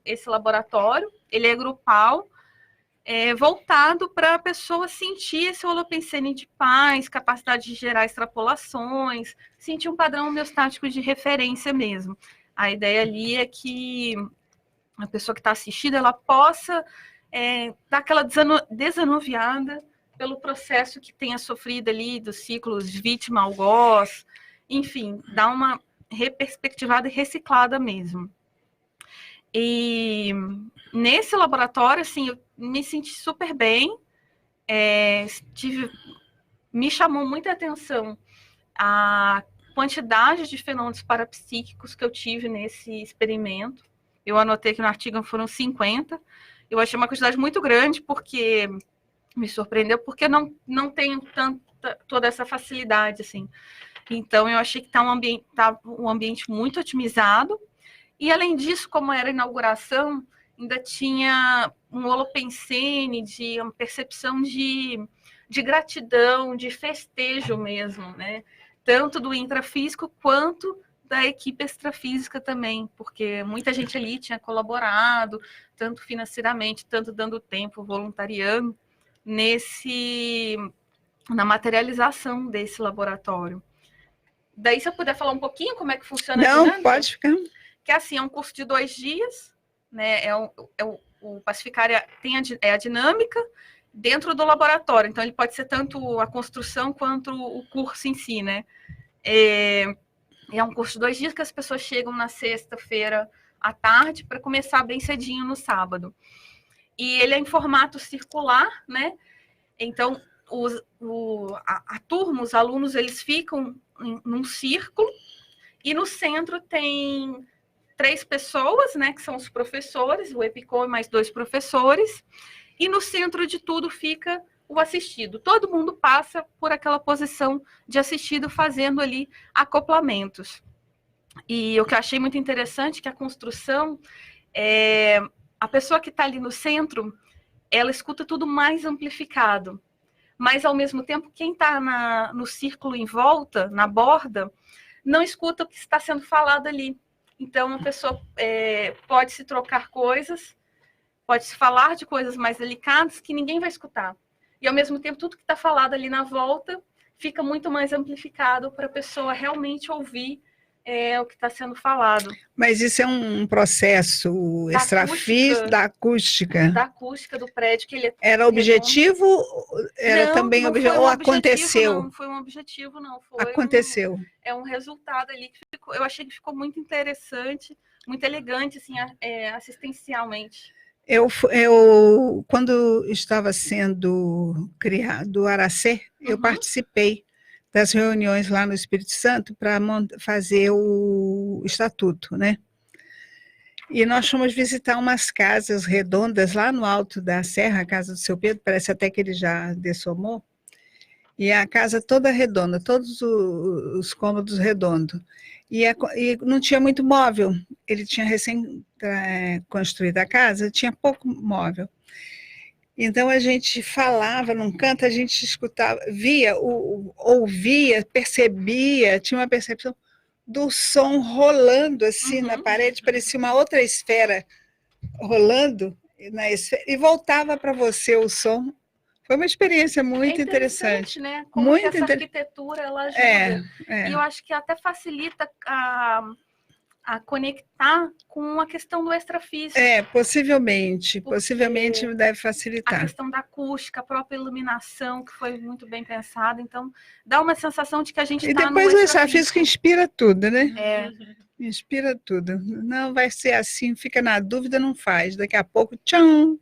esse laboratório, ele é grupal, voltado para a pessoa sentir esse holopensene de paz, capacidade de gerar extrapolações, sentir um padrão homeostático de referência mesmo. A ideia ali é que a pessoa que está assistindo, ela possa dar aquela desanuviada pelo processo que tenha sofrido ali dos ciclos de vítima-algoz, enfim, dar uma reperspectivada e reciclada mesmo. E nesse laboratório, assim, eu me senti super bem, me chamou muita atenção a quantidade de fenômenos parapsíquicos que eu tive nesse experimento. Eu anotei que no artigo foram 50, eu achei uma quantidade muito grande, porque me surpreendeu, porque não tenho toda essa facilidade, assim. Então, eu achei que tá um ambiente muito otimizado. E, além disso, como era a inauguração, ainda tinha um holopensene, de uma percepção de gratidão, de festejo mesmo, né? Tanto do intrafísico quanto da equipe extrafísica também, porque muita gente ali tinha colaborado, tanto financeiramente, tanto dando tempo, voluntariando, na materialização desse laboratório. Daí, se eu puder falar um pouquinho como é que funciona a dinâmica? Não, pode ficar. Que assim, é um curso de 2 dias, né? O Pacificário é a dinâmica dentro do laboratório, então ele pode ser tanto a construção quanto o curso em si, né? É um curso de 2 dias que as pessoas chegam na sexta-feira à tarde para começar bem cedinho no sábado. E ele é em formato circular, né? Então, a turma, os alunos, eles ficam num círculo, e no centro tem 3 pessoas, né, que são os professores, o EPICO e mais 2 professores, e no centro de tudo fica o assistido. Todo mundo passa por aquela posição de assistido, fazendo ali acoplamentos. E o que eu achei muito interessante é que a construção, a pessoa que está ali no centro, ela escuta tudo mais amplificado, mas ao mesmo tempo quem está no círculo em volta, na borda, não escuta o que está sendo falado ali. Então, a pessoa pode se trocar coisas, pode se falar de coisas mais delicadas que ninguém vai escutar. e ao mesmo tempo tudo que está falado ali na volta fica muito mais amplificado para a pessoa realmente ouvir o que está sendo falado. Mas isso é um processo extrafísico da acústica? Da acústica do prédio. Que ele era objetivo? Era não, também não objetivo? Ou aconteceu? Não foi um objetivo, não. Aconteceu. É um resultado ali que eu achei que ficou muito interessante, muito elegante, assim, assistencialmente. Eu, quando estava sendo criado o Aracê, eu participei das reuniões lá no Espírito Santo para fazer o estatuto, né? E nós fomos visitar umas casas redondas lá no alto da serra, a casa do seu Pedro, parece até que ele já dessomou, e a casa toda redonda, todos os cômodos redondos. E não tinha muito móvel, ele tinha recém construído a casa, tinha pouco móvel. Então a gente falava num canto, a gente escutava, via, ouvia, percebia, tinha uma percepção do som rolando assim na parede, parecia uma outra esfera rolando na esfera, e voltava para você o som. Foi uma experiência muito interessante, né? Como muito essa arquitetura ela ajuda. E eu acho que até facilita a conectar com a questão do extrafísico. Possivelmente deve facilitar. A questão da acústica, a própria iluminação, que foi muito bem pensada, então dá uma sensação de que a gente está no depois o extrafísico inspira tudo, né? Inspira tudo. Não vai ser assim, fica na dúvida, não faz. Daqui a pouco, tchau,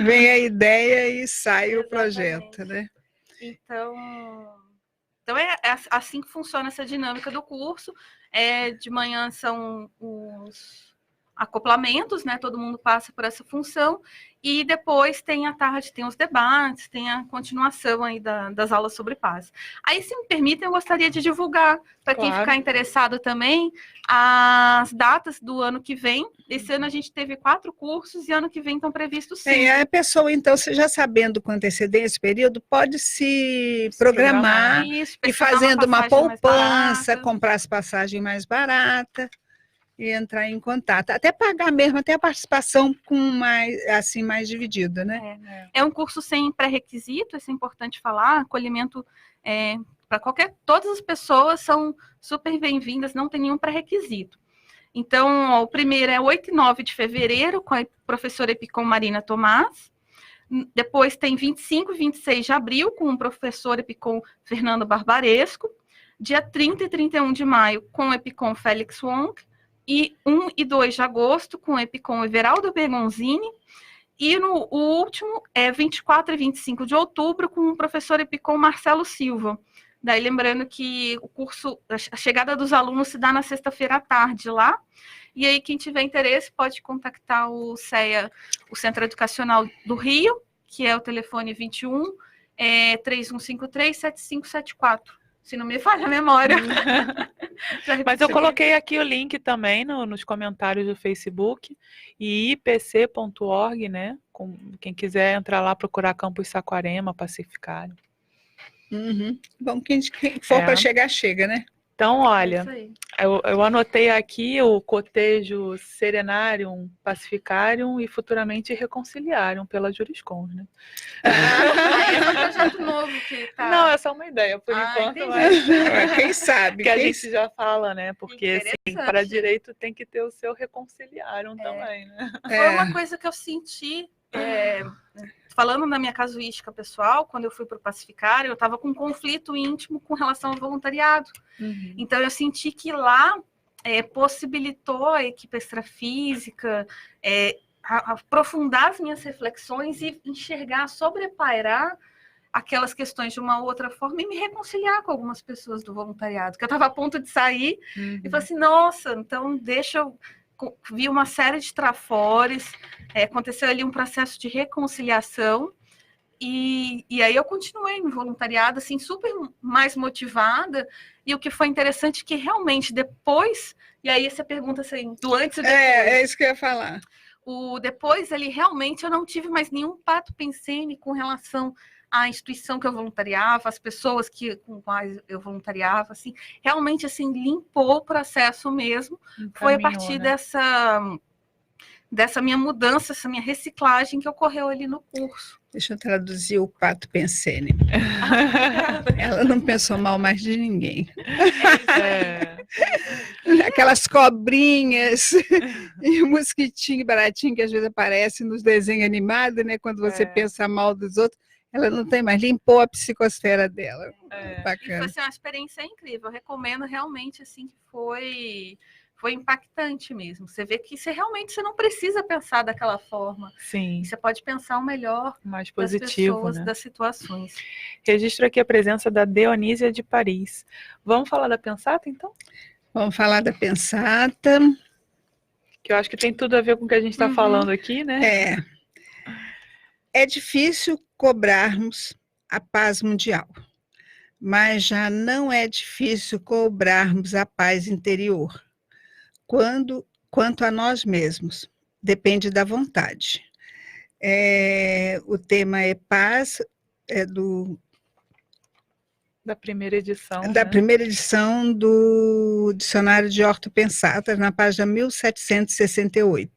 vem a ideia e sai o projeto, né? Então é assim que funciona essa dinâmica do curso. De manhã são os acoplamentos, né? Todo mundo passa por essa função, e depois à tarde tem os debates, tem a continuação aí das aulas sobre paz. Aí, se me permitem, eu gostaria de divulgar, para quem ficar interessado também, as datas do ano que vem. Esse ano a gente teve 4 cursos, e ano que vem estão previstos 5. A pessoa, então, você já sabendo com antecedência esse período, pode se programar e fazendo uma poupança, comprar as passagens mais baratas e entrar em contato. Até pagar mesmo, até a participação com mais dividida, né? É um curso sem pré-requisito, isso é importante falar, acolhimento para todas as pessoas são super bem-vindas, não tem nenhum pré-requisito. Então, o primeiro é 8 e 9 de fevereiro, com a professora Epicom Marina Tomás. Depois tem 25 e 26 de abril, com o professor Epicom Fernando Barbaresco. Dia 30 e 31 de maio, com o Epicom Félix Wong. E 1 e 2 de agosto, com o Epicom Everaldo Bergonzini. E o último é 24 e 25 de outubro, com o professor Epicom Marcelo Silva. Daí, lembrando que o curso, a chegada dos alunos se dá na sexta-feira à tarde lá. E aí, quem tiver interesse pode contactar o CEA, o Centro Educacional do Rio, que é o telefone 21 3153-7574. Se não me falha a memória. Mas eu coloquei aqui o link também nos comentários do Facebook, e ipc.org, né? Quem quiser entrar lá, procurar Campus Saquarema, Pacificário. Bom, quem for para chegar, chega, né? Então, olha, eu anotei aqui o cotejo Serenarium, Pacificarium e futuramente Reconciliarium pela Juriscons, né? É um projeto novo que tá... Não, é só uma ideia, por enquanto. Mas... quem sabe? Que a gente já fala, né? Porque, assim, para direito tem que ter o seu Reconciliarium também, né? Foi uma coisa que eu senti... falando na minha casuística pessoal, quando eu fui para o Pacificário, eu estava com um conflito íntimo com relação ao voluntariado. Então, eu senti que lá possibilitou a equipe extrafísica aprofundar as minhas reflexões e enxergar, sobrepairar aquelas questões de uma outra forma e me reconciliar com algumas pessoas do voluntariado, que eu estava a ponto de sair e falei assim, nossa, então deixa eu... Vi uma série de trafores, aconteceu ali um processo de reconciliação, e aí eu continuei no voluntariado, assim, super mais motivada, e o que foi interessante é que realmente depois, e aí você pergunta assim, do antes e depois. É isso que eu ia falar. O depois, ali, realmente eu não tive mais nenhum pato pensene com relação à instituição que eu voluntariava, as pessoas com quais eu voluntariava, assim, realmente, assim, limpou o processo mesmo. Foi a partir dessa minha mudança, essa minha reciclagem que ocorreu ali no curso. Deixa eu traduzir o Pato Pensene. Ela não pensou mal mais de ninguém. Aquelas cobrinhas e o mosquitinho baratinho que às vezes aparece nos desenhos animados, né? Quando você pensa mal dos outros, ela não tem mais, limpou a psicosfera dela. Bacana. Foi assim, uma experiência incrível. Eu recomendo realmente, assim, que foi impactante mesmo. Você vê que você não precisa pensar daquela forma. Sim. Você pode pensar o melhor mais das positivo, pessoas, né? das situações. Registro aqui a presença da Dionísia de Paris. Vamos falar da pensata, então? Vamos falar da pensata. Que eu acho que tem tudo a ver com o que a gente está falando aqui, né? É difícil cobrarmos a paz mundial, mas já não é difícil cobrarmos a paz interior. Quanto a nós mesmos, depende da vontade. O tema é paz, da primeira edição. Da primeira edição do Dicionário de Ortopensatas, na página 1768.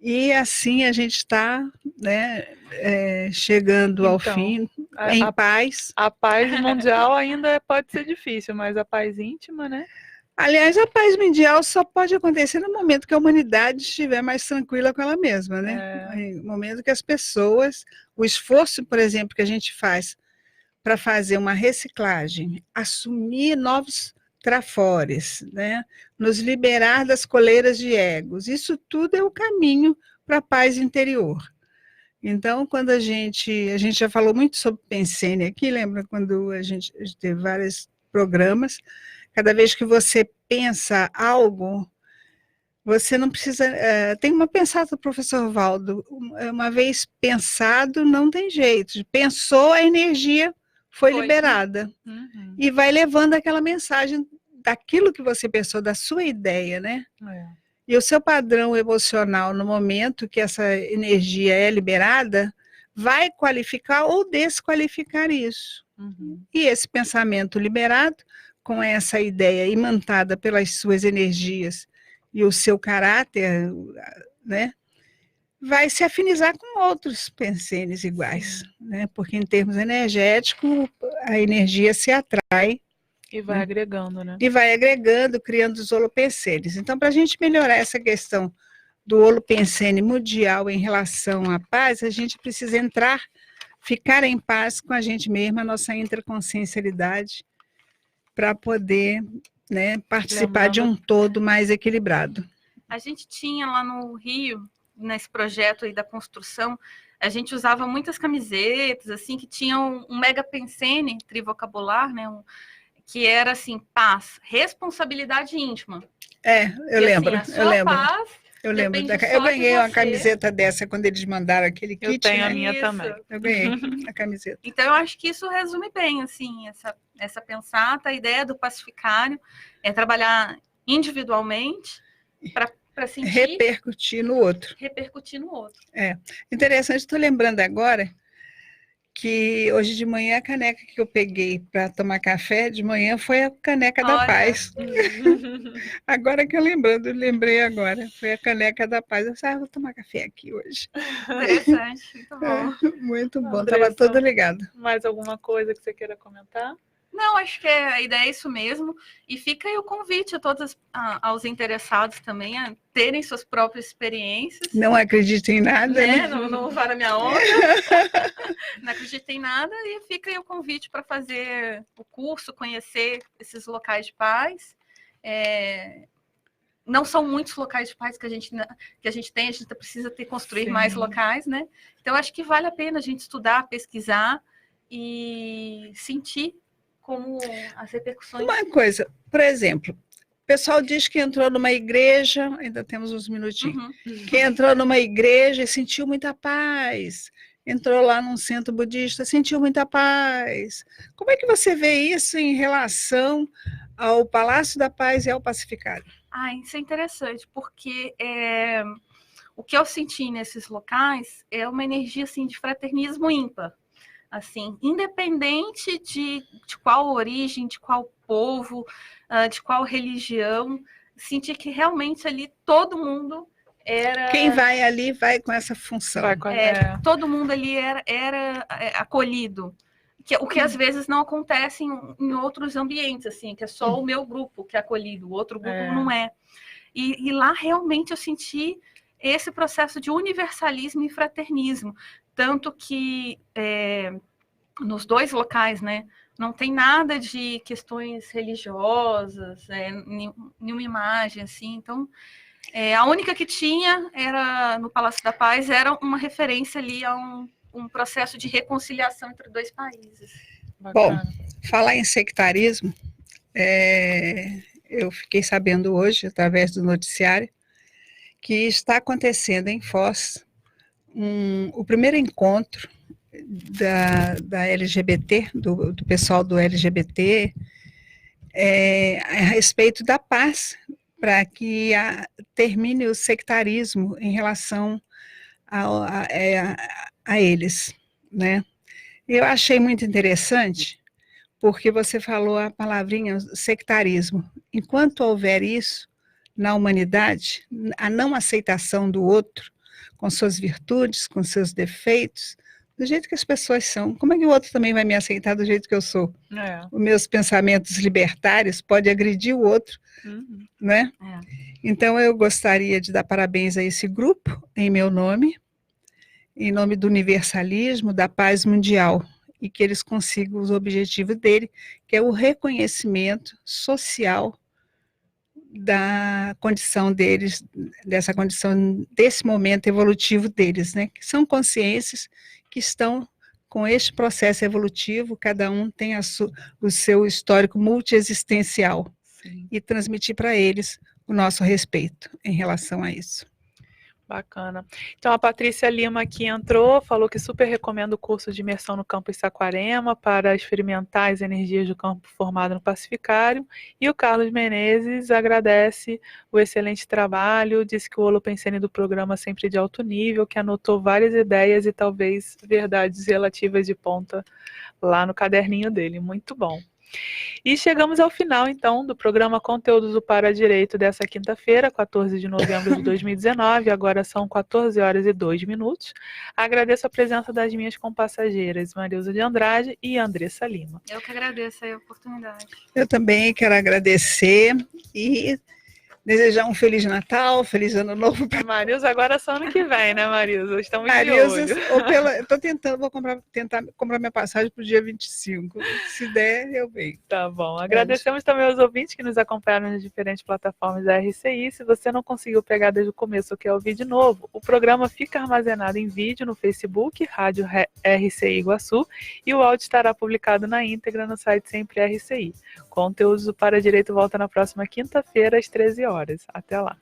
E assim a gente está, né, chegando ao fim, em paz. A paz mundial ainda pode ser difícil, mas a paz íntima, né? Aliás, a paz mundial só pode acontecer no momento que a humanidade estiver mais tranquila com ela mesma, né? No momento que as pessoas, o esforço, por exemplo, que a gente faz para fazer uma reciclagem, assumir novos trafores, né? Nos liberar das coleiras de egos, isso tudo é o caminho para a paz interior. Então, quando a gente já falou muito sobre Pensene aqui, lembra quando a gente teve vários programas. Cada vez que você pensa algo, você não precisa... tem uma pensata do professor Valdo, uma vez pensado, não tem jeito. Pensou, a energia foi liberada. E vai levando aquela mensagem daquilo que você pensou, da sua ideia, né? E o seu padrão emocional, no momento que essa energia é liberada, vai qualificar ou desqualificar isso. E esse pensamento liberado, com essa ideia imantada pelas suas energias e o seu caráter, né, vai se afinizar com outros pensenes iguais, né? Porque em termos energéticos, a energia se atrai. E vai agregando, né? E vai agregando, criando os holopensenes. Então, para a gente melhorar essa questão do holopensene mundial em relação à paz, a gente precisa ficar em paz com a gente mesma, a nossa intraconsciencialidade, para poder, né, participar de um todo mais equilibrado. A gente tinha lá no Rio, nesse projeto aí da construção, a gente usava muitas camisetas, assim, que tinham um mega pensene trivocabular, né, que era, assim, paz, responsabilidade íntima. Eu lembro, assim, eu lembro. Paz, eu ganhei uma camiseta dessa quando eles mandaram aquele kit. Eu tenho a minha também. Eu ganhei a camiseta. Então, eu acho que isso resume bem, assim, essa pensata, a ideia do pacificário é trabalhar individualmente para sentir... Repercutir no outro. Interessante, estou lembrando agora que hoje de manhã a caneca que eu peguei para tomar café de manhã foi a caneca da paz. Agora que eu lembrei agora, foi a caneca da paz. Eu disse, vou tomar café aqui hoje. Interessante, muito bom. Muito bom, estava todo ligado. Mais alguma coisa que você queira comentar? Não, acho que a ideia é isso mesmo. E fica aí o convite a todos aos interessados também a terem suas próprias experiências. Não acreditem em nada. Né? Não usaram a minha onda. Não acreditem em nada. E fica aí o convite para fazer o curso, conhecer esses locais de paz. Não são muitos locais de paz que a gente tem, a gente precisa construir mais locais, né? Então, acho que vale a pena a gente estudar, pesquisar e sentir como as repercussões... Uma coisa, por exemplo, o pessoal diz que entrou numa igreja, ainda temos uns minutinhos, que entrou numa igreja e sentiu muita paz, entrou lá num centro budista, sentiu muita paz. Como é que você vê isso em relação ao Palácio da Paz e ao Pacificário? Isso é interessante, porque o que eu senti nesses locais é uma energia assim, de fraternismo ímpar. Assim, independente de qual origem, de qual povo, de qual religião, sentir que realmente ali todo mundo era... Quem vai ali vai com essa função. Todo mundo ali era acolhido. O que às vezes não acontece em outros ambientes, assim, que é só o meu grupo que é acolhido, o outro grupo não é. E lá realmente eu senti esse processo de universalismo e fraternismo. Tanto que nos dois locais, né, não tem nada de questões religiosas, nenhuma imagem, assim. Então, a única que tinha era no Palácio da Paz, era uma referência ali a um processo de reconciliação entre dois países. Bom, falar em sectarismo, eu fiquei sabendo hoje, através do noticiário, que está acontecendo em Foz o primeiro encontro da LGBT, do pessoal do LGBT, a respeito da paz, para que termine o sectarismo em relação a eles, né? Eu achei muito interessante, porque você falou a palavrinha sectarismo. Enquanto houver isso na humanidade, a não aceitação do outro, com suas virtudes, com seus defeitos, do jeito que as pessoas são, como é que o outro também vai me aceitar do jeito que eu sou? Os meus pensamentos libertários podem agredir o outro, né? Então, eu gostaria de dar parabéns a esse grupo, em meu nome, em nome do universalismo, da paz mundial, e que eles consigam os objetivos dele, que é o reconhecimento social da condição deles, dessa condição, desse momento evolutivo deles, né? Que são consciências que estão com este processo evolutivo, cada um tem o seu histórico multiexistencial. Sim. E transmitir para eles o nosso respeito em relação a isso. Bacana. Então, a Patrícia Lima aqui entrou, falou que super recomenda o curso de imersão no campus Saquarema para experimentar as energias do campo formado no Pacificário. E o Carlos Menezes agradece o excelente trabalho, disse que o Holopensene do programa sempre de alto nível, que anotou várias ideias e talvez verdades relativas de ponta lá no caderninho dele. Muito bom. E chegamos ao final, então, do programa Conteúdos do Para Direito dessa quinta-feira, 14 de novembro de 2019, agora são 14h02. Agradeço a presença das minhas compassageiras, Marilza de Andrade e Andressa Lima. Eu que agradeço a oportunidade. Eu também quero agradecer e desejar um Feliz Natal, Feliz Ano Novo para Marilza. Agora só ano que vem, né, Marilza? Estamos Marilza, de olho. Estou tentando, tentar comprar minha passagem para o dia 25. Se der, eu venho. Tá bom. Agradecemos também aos ouvintes que nos acompanharam nas diferentes plataformas da RCI. Se você não conseguiu pegar desde o começo ou quer ouvir de novo, o programa fica armazenado em vídeo no Facebook, Rádio RCI Iguaçu, e o áudio estará publicado na íntegra no site Sempre RCI. Conteúdos do Para Direito volta na próxima quinta-feira, às 13h. Até lá.